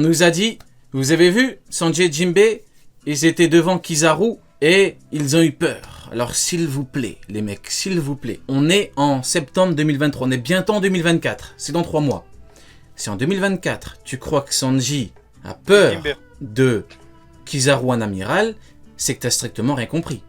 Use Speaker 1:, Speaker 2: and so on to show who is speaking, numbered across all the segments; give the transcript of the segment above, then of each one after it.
Speaker 1: nous a dit, vous avez vu, Sanji et Jinbei, ils étaient devant Kizaru et ils ont eu peur. Alors s'il vous plaît, les mecs, s'il vous plaît, on est en septembre 2023, on est bientôt en 2024, c'est dans 3 mois. Si en 2024, tu crois que Sanji a peur de Kizaru en amiral, c'est que t'as strictement rien compris.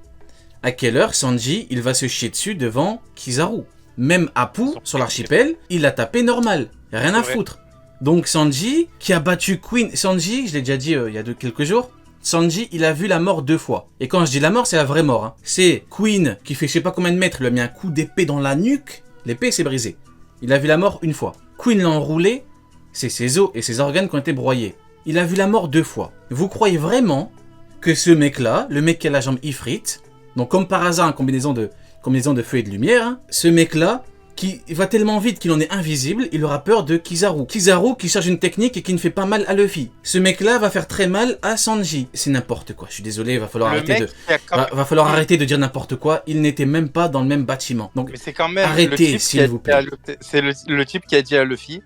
Speaker 1: À quelle heure Sanji, il va se chier dessus devant Kizaru? Même Apu, sur l'archipel, il l'a tapé normal, rien à foutre. Donc Sanji, qui a battu Queen, Sanji, je l'ai déjà dit il y a quelques jours, Sanji, il a vu la mort 2 fois. Et quand je dis la mort, c'est la vraie mort. Hein. C'est Queen qui fait je sais pas combien de mètres, il lui a mis un coup d'épée dans la nuque, l'épée s'est brisée. Il a vu la mort 1 fois. Queen l'a enroulé, c'est ses os et ses organes qui ont été broyés. Il a vu la mort 2 fois. Vous croyez vraiment que ce mec-là, le mec qui a la jambe Ifrit, donc comme par hasard, une combinaison de feu et de lumière, hein, ce mec-là, qui va tellement vite qu'il en est invisible, il aura peur de Kizaru. Kizaru qui cherche une technique et qui ne fait pas mal à Luffy. Ce mec-là va faire très mal à Sanji. C'est n'importe quoi, je suis désolé, va falloir arrêter de dire n'importe quoi. Il n'était même pas dans le même bâtiment. Donc
Speaker 2: mais c'est quand même
Speaker 1: arrêtez, s'il vous plaît.
Speaker 2: C'est le type qui a dit à Luffy,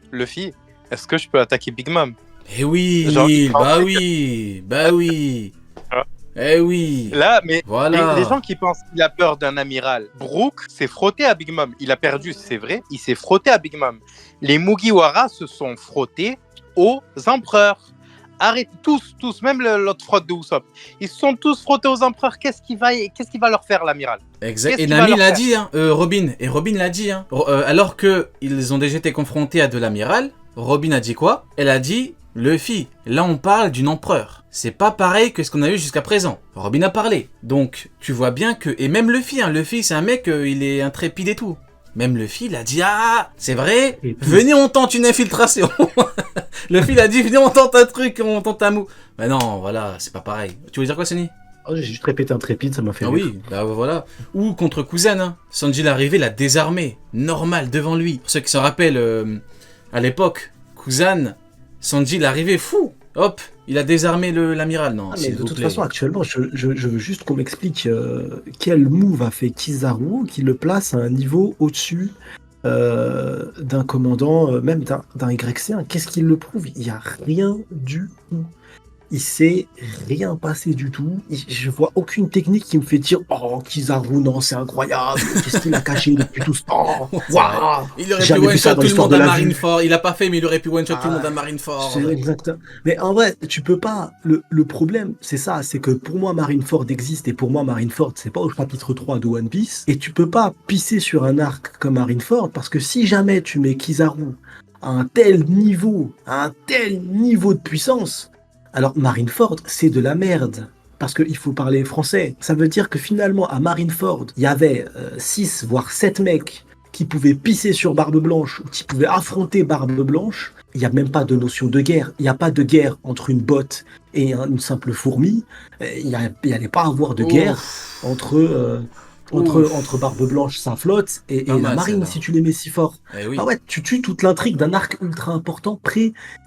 Speaker 2: est-ce que je peux attaquer Big Mom?
Speaker 1: Eh oui, bah oui. Eh oui.
Speaker 2: Là, mais
Speaker 1: voilà.
Speaker 2: les gens qui pensent qu'il a peur d'un amiral, Brook s'est frotté à Big Mom. Il a perdu, c'est vrai, il s'est frotté à Big Mom. Les Mugiwara se sont frottés aux empereurs. Arrêtez, tous, même l'autre frotte de Usopp. Ils se sont tous frottés aux empereurs. Qu'est-ce qu'il va leur faire, l'amiral?
Speaker 1: Exact. Et Nami l'a dit, hein, Robin l'a dit. Hein. Alors qu'ils ont déjà été confrontés à de l'amiral, Robin a dit quoi? Elle a dit, Luffy, là on parle d'une empereur. C'est pas pareil que ce qu'on a eu jusqu'à présent. Robin a parlé. Donc, tu vois bien que... Et même Luffy, hein, Luffy c'est un mec, il est intrépide et tout. Même Luffy, il a dit, ah, c'est vrai, venez on tente une infiltration. Luffy, il a dit, venez on tente un truc, on tente un move. Mais non, voilà, c'est pas pareil. Tu veux dire quoi, Sonny?
Speaker 3: Oh, j'ai juste répété intrépide, ça m'a fait rire.
Speaker 1: Oui, bah voilà. Ou contre Kuzan, hein. Sanji l'arrivée l'a désarmé, normal, devant lui. Pour ceux qui se rappellent, à l'époque, Kuzan, Sanji l'arrivée fou. Hop, il a désarmé l'amiral. Non,
Speaker 3: mais de toute façon, actuellement, je veux juste qu'on m'explique quel move a fait Kizaru qui le place à un niveau au-dessus d'un commandant, même d'un YC1. Qu'est-ce qui le prouve? Il n'y a rien du tout. Il s'est rien passé du tout. Je vois aucune technique qui me fait dire oh Kizaru, non, c'est incroyable. Qu'est-ce qu'il a caché depuis tout ce temps?
Speaker 1: Wow. Il aurait pu one-shot tout le monde à Marineford. Il a pas fait, mais il aurait pu one-shot tout le monde à Marineford.
Speaker 3: C'est exact. Mais en vrai, tu peux pas. Le problème, c'est ça, c'est que pour moi, Marineford existe et pour moi, Marineford, c'est pas au chapitre 3 de One Piece. Et tu peux pas pisser sur un arc comme Marineford parce que si jamais tu mets Kizaru à un tel niveau de puissance. Alors Marineford, c'est de la merde, parce qu'il faut parler français. Ça veut dire que finalement, à Marineford, il y avait 6 voire 7 mecs qui pouvaient pisser sur Barbe Blanche, ou qui pouvaient affronter Barbe Blanche. Il n'y a même pas de notion de guerre. Il n'y a pas de guerre entre une botte et une simple fourmi. Il n'y allait pas avoir de guerre entre Barbe Blanche, sa flotte, et la marine, si tu les mets si fort.
Speaker 1: Oui.
Speaker 3: Ah ouais, tu tues toute l'intrigue d'un arc ultra important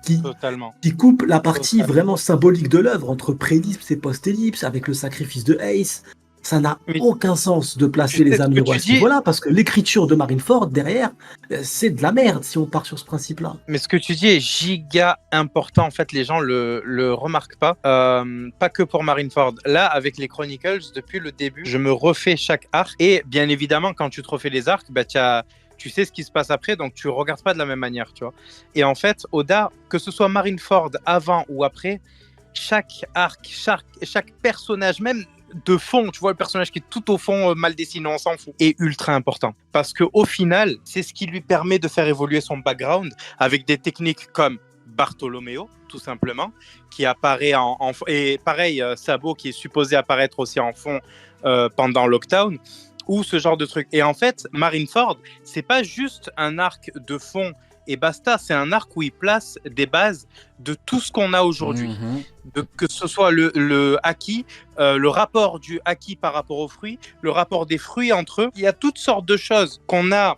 Speaker 3: qui coupe la partie vraiment symbolique de l'œuvre entre pré-ellipse et post-ellipse avec le sacrifice de Ace. Ça n'a aucun sens de placer les amiraux à ce niveau-là, parce que l'écriture de Marineford derrière, c'est de la merde si on part sur ce principe-là.
Speaker 2: Mais ce que tu dis est giga important, en fait, les gens le remarquent pas. Pas que pour Marineford. Là, avec les Chronicles, depuis le début, je me refais chaque arc. Et bien évidemment, quand tu te refais les arcs, bah, tu sais ce qui se passe après, donc tu regardes pas de la même manière, tu vois. Et en fait, Oda, que ce soit Marineford avant ou après, chaque arc, chaque personnage, même de fond, tu vois, le personnage qui est tout au fond mal dessiné, on s'en fout, est ultra important. Parce qu'au final, c'est ce qui lui permet de faire évoluer son background avec des techniques comme Bartolomeo, tout simplement, qui apparaît et pareil, Sabo qui est supposé apparaître aussi en fond pendant Lockdown, ou ce genre de truc. Et en fait, Marineford, c'est pas juste un arc de fond et basta, c'est un arc où il place des bases de tout ce qu'on a aujourd'hui. Que ce soit le haki, le rapport du haki par rapport aux fruits, le rapport des fruits entre eux. Il y a toutes sortes de choses qu'on a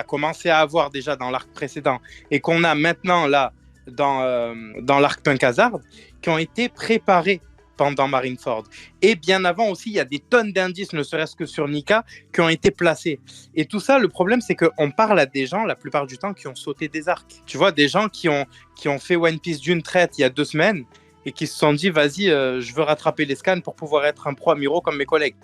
Speaker 2: commencé à avoir déjà dans l'arc précédent et qu'on a maintenant là dans l'arc Punk Hazard qui ont été préparées pendant Marineford. Et bien avant aussi, il y a des tonnes d'indices, ne serait-ce que sur Nika, qui ont été placés. Et tout ça, le problème, c'est qu'on parle à des gens, la plupart du temps, qui ont sauté des arcs. Tu vois, des gens qui ont fait One Piece d'une traite il y a 2 semaines et qui se sont dit, vas-y, je veux rattraper les scans pour pouvoir être un pro Amiro comme mes collègues.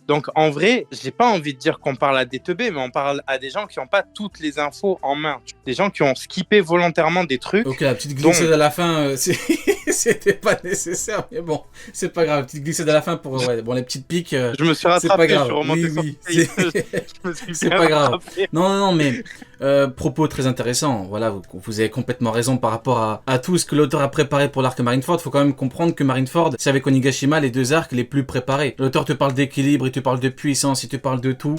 Speaker 2: Donc, en vrai, j'ai pas envie de dire qu'on parle à des teubés, mais on parle à des gens qui n'ont pas toutes les infos en main. Des gens qui ont skippé volontairement des trucs.
Speaker 1: Ok, la petite glissade à la fin, c'était pas nécessaire, mais bon, c'est pas grave. Petite glissade à la fin pour les petites piques.
Speaker 2: Je me suis rattrapé,
Speaker 1: c'est pas grave.
Speaker 2: je suis remonté sur
Speaker 1: c'est pas grave. Non, mais propos très intéressants. Voilà, vous avez complètement raison par rapport à tout ce que l'auteur a préparé pour l'arc Marineford. Faut quand même comprendre que Marineford, c'est avec Onigashima les 2 arcs les plus préparés. L'auteur te parle d'équilibre, il te parle de puissance, il te parle de tout.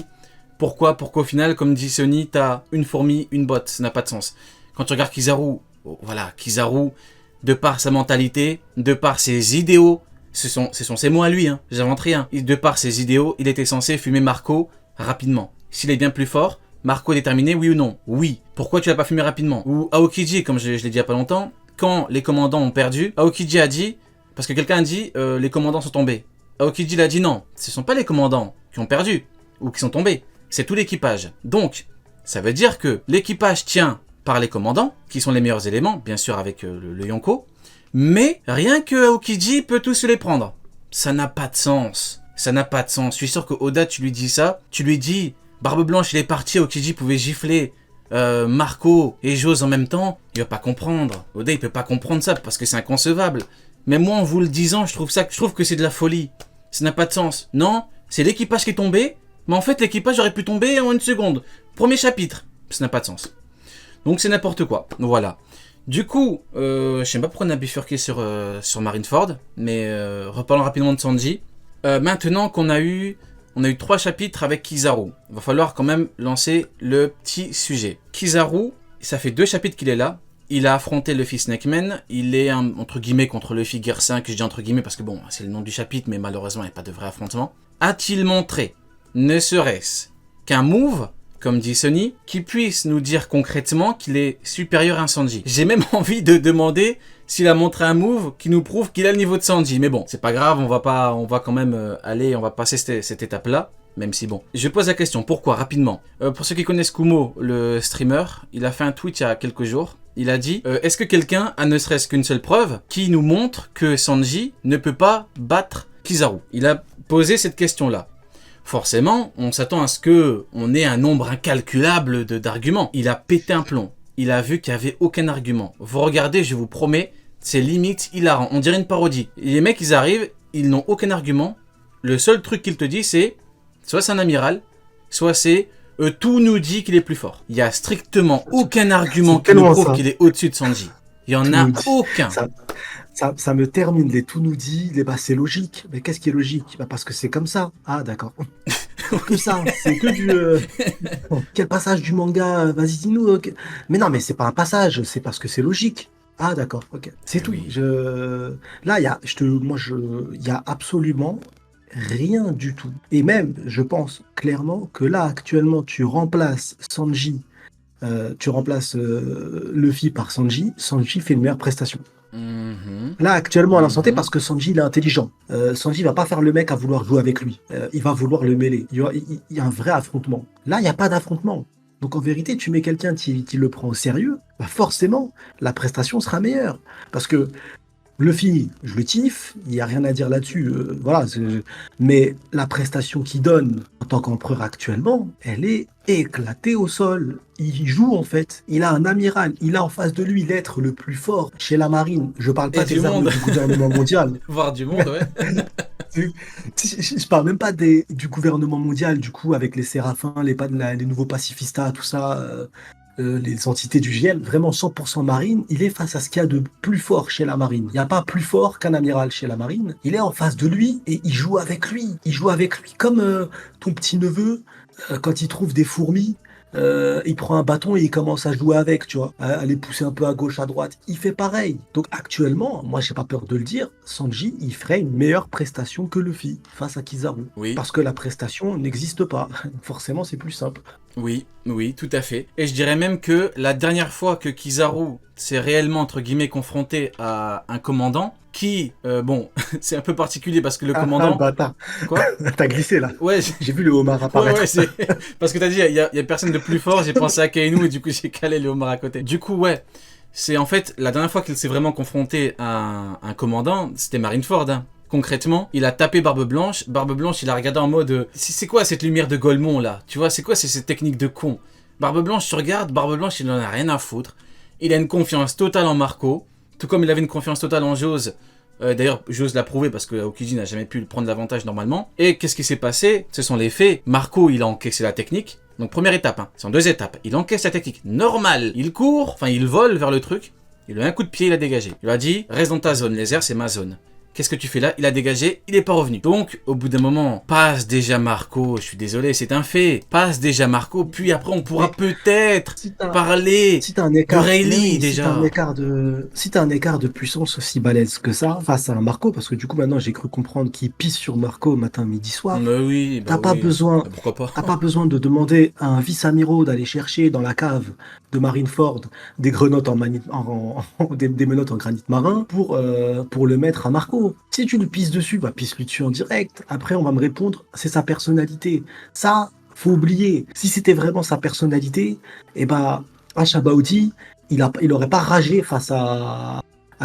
Speaker 1: Pourquoi qu'au final, comme dit Sony, t'as une fourmi, une botte, ça n'a pas de sens. Quand tu regardes Kizaru, Kizaru, de par sa mentalité, de par ses idéaux, ce sont ses mots à lui, hein, j'invente rien. De par ses idéaux, il était censé fumer Marco rapidement. S'il est bien plus fort, Marco est déterminé, oui ou non? Oui. Pourquoi tu l'as pas fumé rapidement? Ou Aokiji, comme je l'ai dit il y a pas longtemps, quand les commandants ont perdu, Aokiji a dit, parce que quelqu'un a dit, les commandants sont tombés. Aokiji l'a dit non, ce sont pas les commandants qui ont perdu, ou qui sont tombés, c'est tout l'équipage. Donc, ça veut dire que l'équipage tient par les commandants, qui sont les meilleurs éléments, bien sûr avec le Yonko, mais rien que Aokiji peut tous se les prendre. Ça n'a pas de sens. Ça n'a pas de sens. Je suis sûr que Oda, tu lui dis ça, tu lui dis, Barbe Blanche, il est parti, Aokiji pouvait gifler Marco et Jose en même temps, il va pas comprendre. Oda, il peut pas comprendre ça parce que c'est inconcevable. Mais moi, en vous le disant, je trouve que c'est de la folie. Ça n'a pas de sens. Non, c'est l'équipage qui est tombé, mais en fait, l'équipage aurait pu tomber en 1 seconde. Premier chapitre. Ça n'a pas de sens. Donc, c'est n'importe quoi. Voilà. Du coup, je sais pas pourquoi on a bifurqué sur Marineford, mais reparlons rapidement de Sanji. Maintenant qu'on a eu 3 chapitres avec Kizaru, il va falloir quand même lancer le petit sujet. Kizaru, ça fait 2 chapitres qu'il est là. Il a affronté Luffy Snakeman, il est entre guillemets contre Luffy Gear 5, je dis entre guillemets parce que bon, c'est le nom du chapitre, mais malheureusement il n'y a pas de vrai affrontement. A-t-il montré, ne serait-ce qu'un move, comme dit Sony, qui puisse nous dire concrètement qu'il est supérieur à un Sanji? J'ai même envie de demander s'il a montré un move qui nous prouve qu'il a le niveau de Sanji, mais bon, c'est pas grave, on va quand même on va passer cette étape-là. Même si bon, je pose la question, pourquoi rapidement pour ceux qui connaissent Kumo, le streamer, il a fait un tweet il y a quelques jours. Il a dit, est-ce que quelqu'un a ne serait-ce qu'une seule preuve qui nous montre que Sanji ne peut pas battre Kizaru? Il a posé cette question-là. Forcément, on s'attend à ce que on ait un nombre incalculable d'arguments. Il a pété un plomb. Il a vu qu'il n'y avait aucun argument. Vous regardez, je vous promets, c'est limite hilarant. On dirait une parodie. Les mecs, ils arrivent, ils n'ont aucun argument. Le seul truc qu'il te dit, c'est soit c'est un amiral, soit c'est tout nous dit qu'il est plus fort. Il n'y a strictement aucun argument qui nous prouve qu'il est au-dessus de Sanji. Il n'y en a aucun.
Speaker 3: Ça me termine, les tout nous dit, c'est logique. Mais qu'est-ce qui est logique? Parce que c'est comme ça. Ah, d'accord. Que ça, c'est que du... Quel passage du manga? Vas-y, dis-nous. Okay. Mais non, mais c'est pas un passage, c'est parce que c'est logique. Ah, d'accord, ok. C'est tout. Là, il y a absolument rien du tout. Et même, je pense clairement que là, actuellement, tu remplaces Sanji, Luffy par Sanji. Sanji fait une meilleure prestation. Là, actuellement, à l'instant T, parce que Sanji, il est intelligent. Sanji va pas faire le mec à vouloir jouer avec lui. Il va vouloir le mêler. Il y a un vrai affrontement. Là, il n'y a pas d'affrontement. Donc, en vérité, tu mets quelqu'un qui le prend au sérieux, bah forcément, la prestation sera meilleure. Parce que Luffy, je le kiffe, il n'y a rien à dire là-dessus. Voilà, mais la prestation qu'il donne en tant qu'empereur actuellement, elle est éclatée au sol. Il joue en fait. Il a un amiral. Il a en face de lui l'être le plus fort chez la marine. Je parle pas des armes du gouvernement mondial.
Speaker 1: Voire du monde, ouais.
Speaker 3: Je parle même pas du gouvernement mondial, du coup, avec les séraphins, les nouveaux pacifistas, tout ça. Les entités du GL, vraiment 100% marine, il est face à ce qu'il y a de plus fort chez la marine. Il n'y a pas plus fort qu'un amiral chez la marine. Il est en face de lui et il joue avec lui. Il joue avec lui comme ton petit-neveu, quand il trouve des fourmis, il prend un bâton et il commence à jouer avec, tu vois, à les pousser un peu à gauche, à droite. Il fait pareil. Donc actuellement, moi j'ai pas peur de le dire, Sanji, il ferait une meilleure prestation que Luffy face à Kizaru.
Speaker 1: Oui.
Speaker 3: Parce que la prestation n'existe pas. Forcément, c'est plus simple.
Speaker 1: Oui, oui, tout à fait. Et je dirais même que la dernière fois que Kizaru s'est réellement, entre guillemets, confronté à un commandant, qui, bon, c'est un peu particulier parce que le
Speaker 3: Ah, le
Speaker 1: commandant...
Speaker 3: bâtard.
Speaker 1: Quoi?
Speaker 3: T'as glissé là.
Speaker 1: Ouais,
Speaker 3: J'ai vu le homard
Speaker 1: ouais,
Speaker 3: apparaître.
Speaker 1: ouais, c'est... Parce que t'as dit, il y a personne de plus fort, j'ai pensé à Kainu et du coup j'ai calé le homard à côté. Du coup, ouais, c'est en fait, la dernière fois qu'il s'est vraiment confronté à un commandant, c'était Marineford, hein. Concrètement, il a tapé Barbe Blanche. Barbe Blanche, il a regardé en mode c'est quoi cette lumière de Golemont là? Tu vois, c'est quoi cette technique de con? Barbe Blanche, tu regardes, Barbe Blanche, il en a rien à foutre. Il a une confiance totale en Marco. Tout comme il avait une confiance totale en Jose. D'ailleurs, Jose l'a prouvé parce que Aokiji n'a jamais pu prendre l'avantage normalement. Et qu'est-ce qui s'est passé? Ce sont les faits. Marco, il a encaissé la technique. Donc première étape, hein. C'est en 2 étapes. Il encaisse la technique normale. Il court, enfin il vole vers le truc. Il lui a un coup de pied, il a dégagé. Il lui a dit, reste dans ta zone, les airs c'est ma zone. Qu'est-ce que tu fais là? Il a dégagé, il est pas revenu. Donc, au bout d'un moment, passe déjà Marco, je suis désolé, c'est un fait. Passe déjà Marco, puis après on pourra peut-être parler
Speaker 3: Si t'as un écart,
Speaker 1: de Rayleigh
Speaker 3: mais oui,
Speaker 1: déjà.
Speaker 3: si t'as un écart de puissance aussi balèze que ça face à un Marco, parce que du coup maintenant j'ai cru comprendre qu'il pisse sur Marco matin, midi, soir.
Speaker 1: Mais oui, bah
Speaker 3: T'as pas
Speaker 1: oui.
Speaker 3: besoin,
Speaker 1: Bah pourquoi pas?
Speaker 3: t'as pas besoin de demander à un vice-amiral d'aller chercher dans la cave de Marineford des grenottes des menottes en granit marin pour le mettre à Marco. Si tu lui pisses dessus, bah pisse-lui dessus en direct. Après, on va me répondre, c'est sa personnalité. Ça, faut oublier. Si c'était vraiment sa personnalité, eh ben, Achabaudi, il aurait pas ragé face à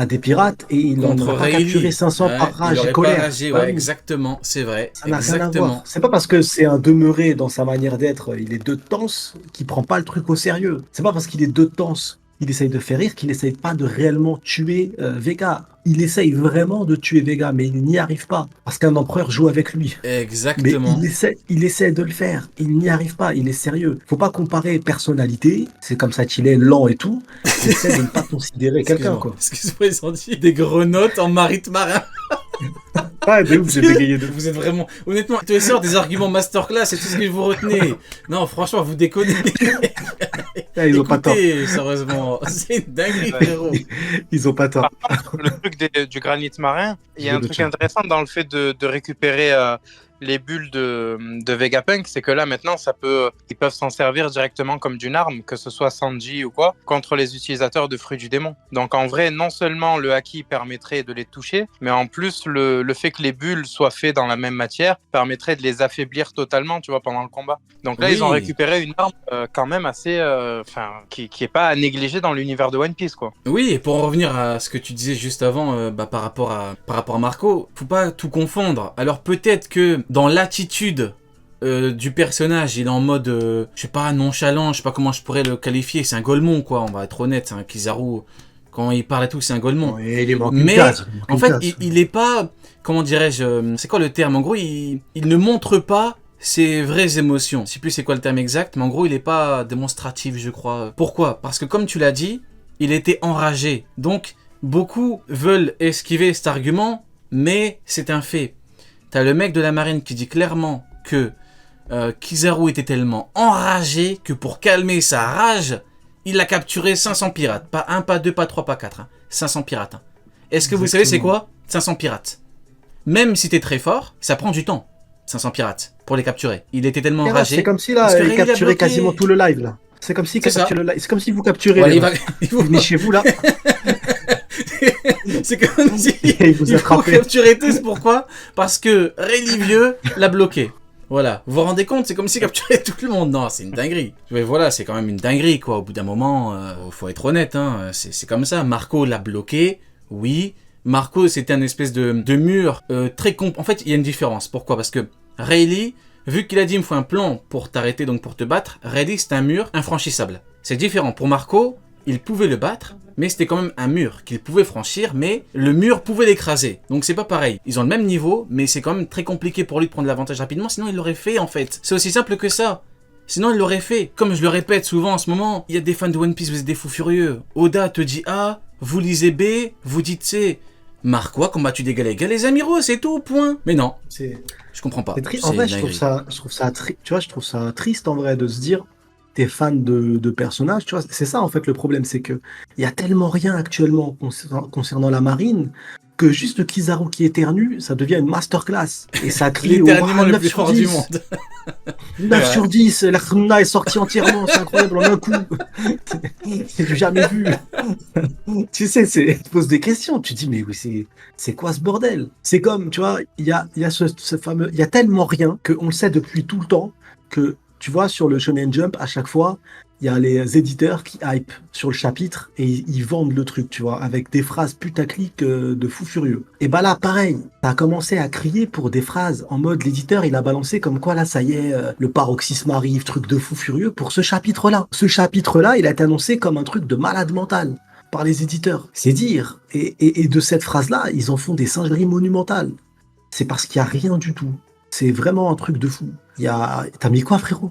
Speaker 3: des pirates et il en
Speaker 1: Contre
Speaker 3: aurait pas capturé
Speaker 1: Rayleigh.
Speaker 3: 500
Speaker 1: Ouais,
Speaker 3: par
Speaker 1: il
Speaker 3: rage et
Speaker 1: aurait pas
Speaker 3: colère.
Speaker 1: ragé,
Speaker 3: Bah
Speaker 1: ouais,
Speaker 3: oui.
Speaker 1: exactement, c'est vrai,
Speaker 3: Ça n'a rien à
Speaker 1: exactement.
Speaker 3: voir. C'est pas parce que c'est un demeuré dans sa manière d'être, il est de tense, qu'il prend pas le truc au sérieux. C'est pas parce qu'il est de tense, il essaye de faire rire, qu'il essaye pas de réellement tuer Vega. Il essaye vraiment de tuer Vega, mais il n'y arrive pas. Parce qu'un empereur joue avec lui. Mais
Speaker 1: Exactement.
Speaker 3: il essaie de le faire. Il n'y arrive pas. Il est sérieux. Faut pas comparer personnalité. C'est comme ça qu'il est lent et tout. Il essaie de ne pas considérer quelqu'un,
Speaker 1: Excuse-moi,
Speaker 3: quoi.
Speaker 1: excuse-moi, ils ont dit des grenottes en marite marin.
Speaker 3: Ah, de ouf, j'ai bégayé de ouf.
Speaker 1: Vous êtes vraiment... Honnêtement, tu sors des arguments masterclass, c'est tout ce que vous retenez. Non, franchement, vous déconnez.
Speaker 3: Ah, ils ont pas tort.
Speaker 1: Écoutez, sérieusement, c'est une dinguerie, frérot.
Speaker 3: Ils ont pas tort.
Speaker 2: Par contre, le truc du granit marin, il y a
Speaker 3: Je
Speaker 2: un
Speaker 3: vais le
Speaker 2: truc
Speaker 3: check.
Speaker 2: intéressant dans le fait de récupérer les bulles de Vegapunk, c'est que là maintenant, ils peuvent s'en servir directement comme d'une arme, que ce soit Sanji ou quoi, contre les utilisateurs de fruits du démon. Donc en vrai, non seulement le haki permettrait de les toucher, mais en plus le fait que les bulles soient faites dans la même matière permettrait de les affaiblir totalement, tu vois, pendant le combat. Donc là,
Speaker 1: Oui.
Speaker 2: ils ont récupéré une arme quand même assez, qui est pas à négliger dans l'univers de One Piece, quoi.
Speaker 1: Oui, et pour en revenir à ce que tu disais juste avant, par rapport à Marco, faut pas tout confondre. Alors peut-être que dans l'attitude du personnage, il est en mode, je sais pas, nonchalant, je sais pas comment je pourrais le qualifier, c'est un Golemon quoi, on va être honnête, c'est un Kizaru, quand il parle et tout, c'est un Golemon.
Speaker 3: Ouais, il manque une
Speaker 1: Mais
Speaker 3: case. Il manque
Speaker 1: en
Speaker 3: une
Speaker 1: fait,
Speaker 3: case.
Speaker 1: il est pas, comment dirais-je, c'est quoi le terme? En gros, il ne montre pas ses vraies émotions. Je sais plus c'est quoi le terme exact, mais en gros, il est pas démonstratif, je crois. Pourquoi? Parce que comme tu l'as dit, il était enragé. Donc, beaucoup veulent esquiver cet argument, mais c'est un fait. T'as le mec de la marine qui dit clairement que Kizaru était tellement enragé que pour calmer sa rage, il a capturé 500 pirates. Pas 1, pas 2, pas 3, pas 4. 500 pirates. Est-ce que vous savez c'est quoi? 500 pirates. Même si t'es très fort, ça prend du temps. 500 pirates pour les capturer. Il était tellement enragé.
Speaker 3: C'est comme si là,
Speaker 1: Parce que
Speaker 3: il
Speaker 1: Rayleigh a
Speaker 3: capturait
Speaker 1: bloqué.
Speaker 3: quasiment tout le live là. C'est comme si
Speaker 1: C'est ça.
Speaker 3: capturait le live. C'est comme si vous capturez.
Speaker 1: Ouais,
Speaker 3: les
Speaker 1: il va-
Speaker 3: mecs.
Speaker 1: il
Speaker 3: Vous
Speaker 1: faut-
Speaker 3: venez chez vous là.
Speaker 1: C'est comme si
Speaker 3: Et il vous
Speaker 1: il faut
Speaker 3: attrapait.
Speaker 1: capturer tous. Pourquoi? Parce que Rayleigh Vieux l'a bloqué. Voilà. Vous vous rendez compte? C'est comme si capturait tout le monde. Non, c'est une dinguerie. Mais voilà, c'est quand même une dinguerie quoi. Au bout d'un moment, faut être honnête. Hein. C'est comme ça. Marco l'a bloqué. Oui. Marco, c'était un espèce de mur très En fait, il y a une différence. Pourquoi? Parce que Rayleigh, vu qu'il a dit il me faut un plan pour t'arrêter, donc pour te battre, Rayleigh c'est un mur infranchissable. C'est différent. Pour Marco, il pouvait le battre, mais c'était quand même un mur qu'il pouvait franchir, mais le mur pouvait l'écraser. Donc c'est pas pareil. Ils ont le même niveau, mais c'est quand même très compliqué pour lui de prendre l'avantage rapidement, sinon il l'aurait fait en fait. C'est aussi simple que ça. Sinon il l'aurait fait. Comme je le répète souvent en ce moment, il y a des fans de One Piece, vous êtes des fous furieux. Oda te dit A, vous lisez B, vous dites C. Marco a combattu d'égal à égal les amiraux, c'est tout, point. Mais non,
Speaker 3: C'est
Speaker 1: je comprends pas.
Speaker 3: triste. En
Speaker 1: C'est
Speaker 3: vrai,
Speaker 1: une
Speaker 3: je trouve
Speaker 1: dinguerie.
Speaker 3: ça, tu vois, je trouve ça triste en vrai de se dire, t'es fan de personnages, tu vois. C'est ça en fait le problème, c'est que il y a tellement rien actuellement concernant la marine que juste Kizaru qui éternue, ça devient une masterclass. Et ça a crié au
Speaker 1: L'éternuement
Speaker 3: moins
Speaker 1: le
Speaker 3: 9
Speaker 1: plus
Speaker 3: sur
Speaker 1: fort du
Speaker 3: 10.
Speaker 1: monde.
Speaker 3: 9 sur 10, la Khna est sortie entièrement, c'est incroyable en un coup. J'ai jamais vu. Tu sais, tu poses des questions, tu te dis, mais oui, c'est quoi ce bordel? C'est comme, tu vois, il y a ce fameux, il y a tellement rien qu'on le sait depuis tout le temps que, tu vois, sur le Shonen Jump, à chaque fois, il y a les éditeurs qui hype sur le chapitre et ils vendent le truc, tu vois, avec des phrases putaclic de fou furieux. Et bah là, pareil, t'as commencé à crier pour des phrases en mode l'éditeur, il a balancé comme quoi là, ça y est, le paroxysme arrive, truc de fou furieux pour ce chapitre-là. Ce chapitre-là, il a été annoncé comme un truc de malade mental par les éditeurs. C'est dire. Et de cette phrase-là, ils en font des singeries monumentales. C'est parce qu'il n'y a rien du tout. C'est vraiment un truc de fou. T'as mis quoi, frérot?